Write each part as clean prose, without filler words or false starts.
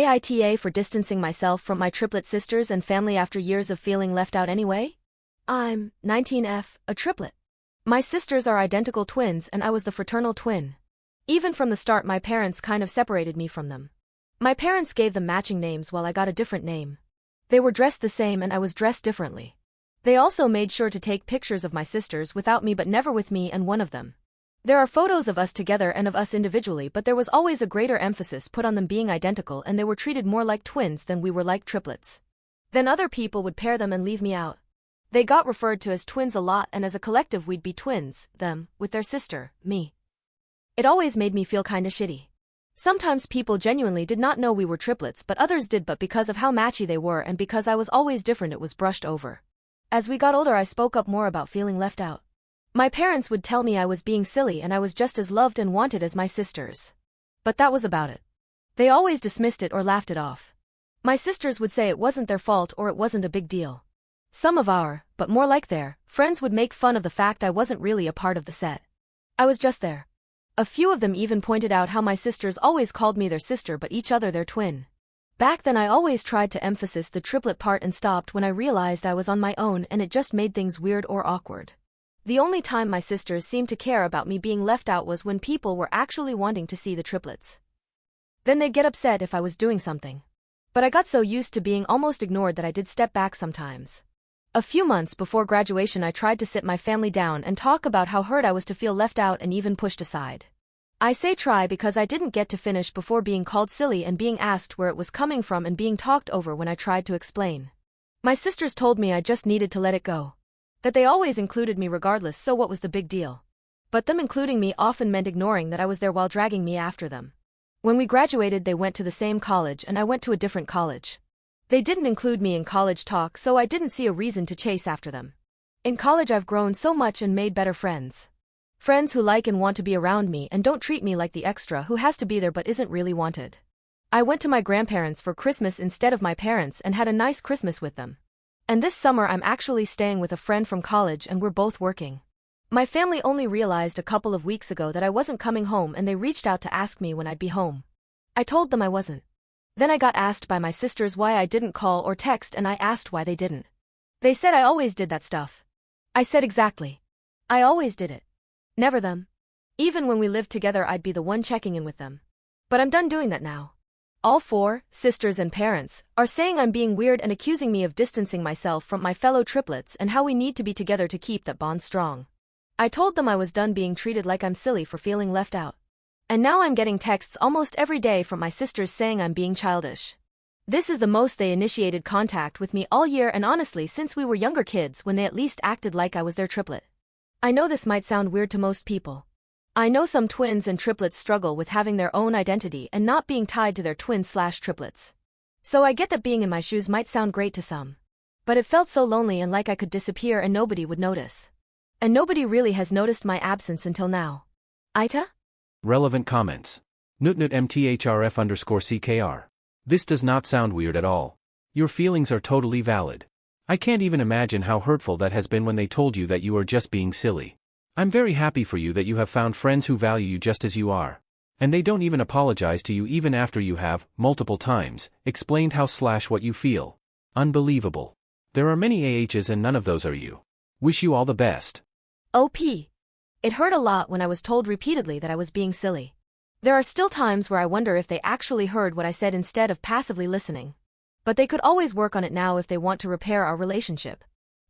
AITA for distancing myself from my triplet sisters and family after years of feeling left out anyway? I'm 19F, a triplet. My sisters are identical twins and I was the fraternal twin. Even from the start my parents kind of separated me from them. My parents gave them matching names while I got a different name. They were dressed the same and I was dressed differently. They also made sure to take pictures of my sisters without me but never with me and one of them. There are photos of us together and of us individually, but there was always a greater emphasis put on them being identical and they were treated more like twins than we were like triplets. Then other people would pair them and leave me out. They got referred to as twins a lot and as a collective we'd be twins, them, with their sister, me. It always made me feel kinda shitty. Sometimes people genuinely did not know we were triplets but others did, but because of how matchy they were and because I was always different it was brushed over. As we got older I spoke up more about feeling left out. My parents would tell me I was being silly and I was just as loved and wanted as my sisters. But that was about it. They always dismissed it or laughed it off. My sisters would say it wasn't their fault or it wasn't a big deal. Some of our, but more like their, friends would make fun of the fact I wasn't really a part of the set. I was just there. A few of them even pointed out how my sisters always called me their sister but each other their twin. Back then I always tried to emphasize the triplet part and stopped when I realized I was on my own and it just made things weird or awkward. The only time my sisters seemed to care about me being left out was when people were actually wanting to see the triplets. Then they'd get upset if I was doing something. But I got so used to being almost ignored that I did step back sometimes. A few months before graduation I tried to sit my family down and talk about how hurt I was to feel left out and even pushed aside. I say try because I didn't get to finish before being called silly and being asked where it was coming from and being talked over when I tried to explain. My sisters told me I just needed to let it go. That they always included me regardless, so what was the big deal? But them including me often meant ignoring that I was there while dragging me after them. When we graduated they went to the same college and I went to a different college. They didn't include me in college talk so I didn't see a reason to chase after them. In college I've grown so much and made better friends. Friends who like and want to be around me and don't treat me like the extra who has to be there but isn't really wanted. I went to my grandparents for Christmas instead of my parents and had a nice Christmas with them. And this summer I'm actually staying with a friend from college and we're both working. My family only realized a couple of weeks ago that I wasn't coming home and they reached out to ask me when I'd be home. I told them I wasn't. Then I got asked by my sisters why I didn't call or text and I asked why they didn't. They said I always did that stuff. I said exactly. I always did it. Never them. Even when we lived together I'd be the one checking in with them. But I'm done doing that now. All four, sisters and parents, are saying I'm being weird and accusing me of distancing myself from my fellow triplets and how we need to be together to keep that bond strong. I told them I was done being treated like I'm silly for feeling left out. And now I'm getting texts almost every day from my sisters saying I'm being childish. This is the most they initiated contact with me all year and honestly since we were younger kids when they at least acted like I was their triplet. I know this might sound weird to most people. I know some twins and triplets struggle with having their own identity and not being tied to their twins/triplets. So I get that being in my shoes might sound great to some. But it felt so lonely and like I could disappear and nobody would notice. And nobody really has noticed my absence until now. AITA? Relevant comments. NUTNUTMTHRF_CKR. This does not sound weird at all. Your feelings are totally valid. I can't even imagine how hurtful that has been when they told you that you are just being silly. I'm very happy for you that you have found friends who value you just as you are. And they don't even apologize to you even after you have, multiple times, explained how/what you feel. Unbelievable. There are many AHs and none of those are you. Wish you all the best. OP. It hurt a lot when I was told repeatedly that I was being silly. There are still times where I wonder if they actually heard what I said instead of passively listening. But they could always work on it now if they want to repair our relationship.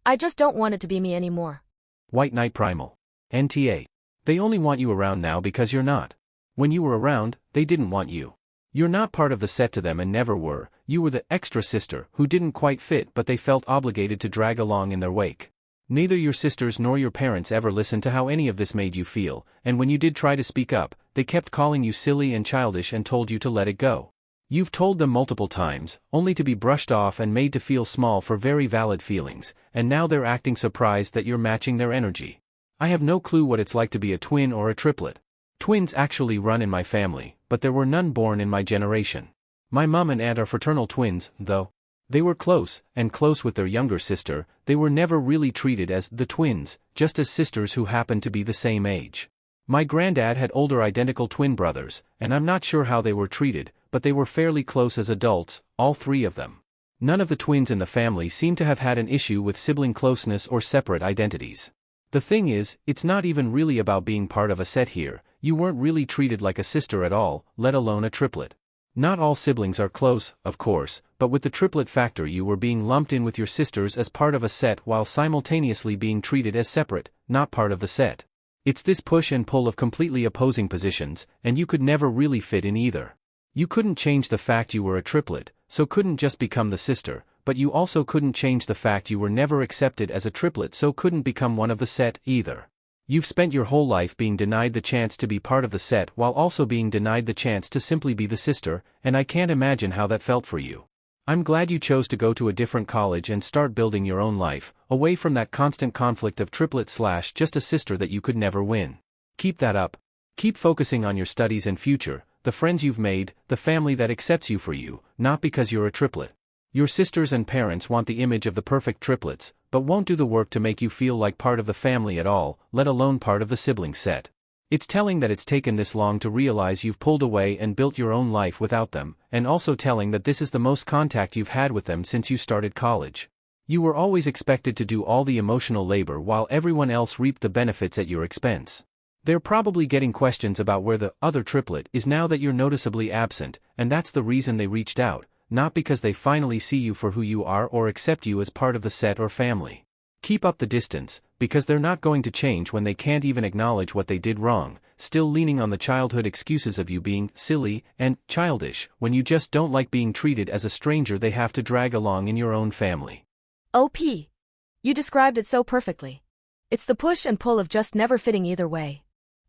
I just don't want it to be me anymore. White Knight Primal. NTA. They only want you around now because you're not. When you were around, they didn't want you. You're not part of the set to them and never were. You were the extra sister who didn't quite fit but they felt obligated to drag along in their wake. Neither your sisters nor your parents ever listened to how any of this made you feel, and when you did try to speak up, they kept calling you silly and childish and told you to let it go. You've told them multiple times, only to be brushed off and made to feel small for very valid feelings, and now they're acting surprised that you're matching their energy. I have no clue what it's like to be a twin or a triplet. Twins actually run in my family, but there were none born in my generation. My mom and aunt are fraternal twins, though. They were close, and close with their younger sister. They were never really treated as the twins, just as sisters who happened to be the same age. My granddad had older identical twin brothers, and I'm not sure how they were treated, but they were fairly close as adults, all three of them. None of the twins in the family seemed to have had an issue with sibling closeness or separate identities. The thing is, it's not even really about being part of a set here. You weren't really treated like a sister at all, let alone a triplet. Not all siblings are close, of course, but with the triplet factor you were being lumped in with your sisters as part of a set while simultaneously being treated as separate, not part of the set. It's this push and pull of completely opposing positions, and you could never really fit in either. You couldn't change the fact you were a triplet, so couldn't just become the sister, but you also couldn't change the fact you were never accepted as a triplet, so couldn't become one of the set either. You've spent your whole life being denied the chance to be part of the set while also being denied the chance to simply be the sister, and I can't imagine how that felt for you. I'm glad you chose to go to a different college and start building your own life, away from that constant conflict of triplet / just a sister that you could never win. Keep that up. Keep focusing on your studies and future, the friends you've made, the family that accepts you for you, not because you're a triplet. Your sisters and parents want the image of the perfect triplets, but won't do the work to make you feel like part of the family at all, let alone part of the sibling set. It's telling that it's taken this long to realize you've pulled away and built your own life without them, and also telling that this is the most contact you've had with them since you started college. You were always expected to do all the emotional labor while everyone else reaped the benefits at your expense. They're probably getting questions about where the other triplet is now that you're noticeably absent, and that's the reason they reached out, not because they finally see you for who you are or accept you as part of the set or family. Keep up the distance, because they're not going to change when they can't even acknowledge what they did wrong, still leaning on the childhood excuses of you being silly and childish when you just don't like being treated as a stranger they have to drag along in your own family. OP. You described it so perfectly. It's the push and pull of just never fitting either way.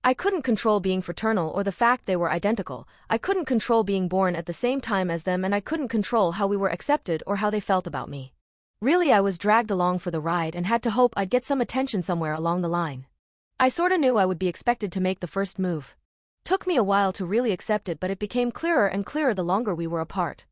I couldn't control being fraternal or the fact they were identical, I couldn't control being born at the same time as them, and I couldn't control how we were accepted or how they felt about me. Really, I was dragged along for the ride and had to hope I'd get some attention somewhere along the line. I sorta knew I would be expected to make the first move. Took me a while to really accept it, but it became clearer and clearer the longer we were apart.